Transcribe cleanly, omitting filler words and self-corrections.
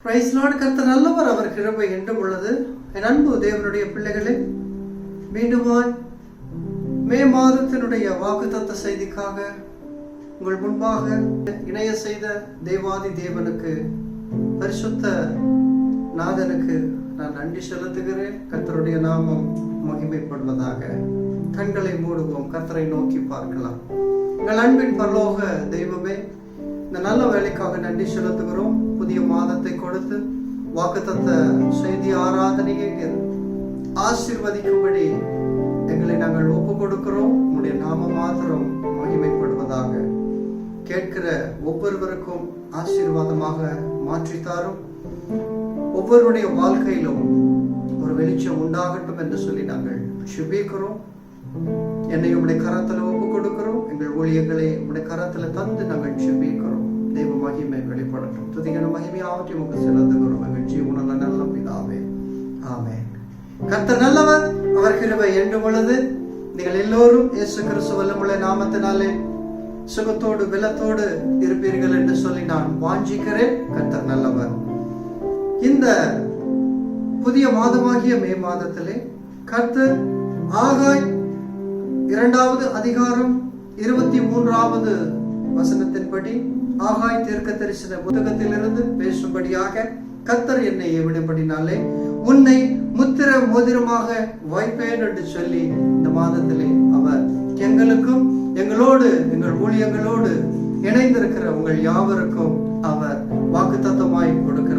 Price Lord. கர்த்தர் நல்லவர், அவர் கிருபை என்றும் உள்ளது. என் அன்பு தேவனுடைய பிள்ளைகளே, மீண்டுமாய் மே மாதத்தினுடைய வாக்குத்தத்த செய்திக்காக உங்கள் முன்பாக இணைய செய்த தேவாதி தேவனுக்கு, பரிசுத்த நாதனுக்கு நான் நன்றி செலுத்துகிறேன். கர்த்தருடைய நாமம் மகிமைப்படுவதாக. கண்களை மூடுவோம், கர்த்தரை நோக்கி பார்க்கலாம். உங்கள் அன்பின் பரலோக தெய்வமே, இந்த நல்ல வேலைக்காக நன்றி செலுத்துகிறோம். புதிய மாதத்தை கொடுத்து வாக்குத்தத்த செய்தி ஆராதனையை ஆசீர்வதிக்கும்படி எங்களை நாங்கள் ஒப்பு கொடுக்கிறோம். உங்களுடைய நாம மாத்திரம் மகிமைப்படுவதாக. கேட்கிற ஒவ்வொருவருக்கும் ஆசீர்வாதமாக மாற்றித்தாரும். ஒவ்வொருடைய வாழ்க்கையிலும் ஒரு வெளிச்சம் உண்டாகட்டும் என்று சொல்லி நாங்கள் சுபிக்கிறோம். என்னை உங்களுடைய கரத்துல ஒப்பு கொடுக்கிறோம். எங்கள் ஊழியர்களை உங்களுடைய கரத்துல தந்து நாங்கள் சுபிக்கிறோம். தெய்வ மகிமை வெளிப்படட்டும். துதிகன மகிமை ஆவற்றி உங்களுக்கு செலுத்துகிறோம். எங்கள் ஜீவனுள்ள நல்ல பிதாவே, ஆமென். கர்த்தர் நல்லவர், அவர் கிருபை என்றும் உள்ளது. நீங்கள் எல்லோரும் இயேசு கிறிஸ்து வல்லமுள்ள நாமத்தினாலே சுகத்தோடு பலத்தோடு இருப்பீர்கள் என்று சொல்லி நான் வாஞ்சிக்கிறேன். கர்த்தர் நல்லவர். இந்த புதிய மாதமாகிய மே மாதத்திலே கர்த்தர் ஆகாய் 2வது அதிகாரம் 23வது வசனத்தின்படி ஆகாய் தீர்க்க தரிசன புத்தகத்திலிருந்து பேசும்படியாக கர்த்தர் என்னை ஏவிடும்படினாலே உன்னை முத்திர மோதிரமாக வைப்பேன் என்று சொல்லி இந்த மாதத்திலே அவர் எங்களுக்கும் எங்களோடு எங்கள் ஊழியங்களோடு இணைந்திருக்கிற உங்கள் யாவருக்கும் அவர் வாக்குத்தத்தமாய் கொடுக்கிறார்.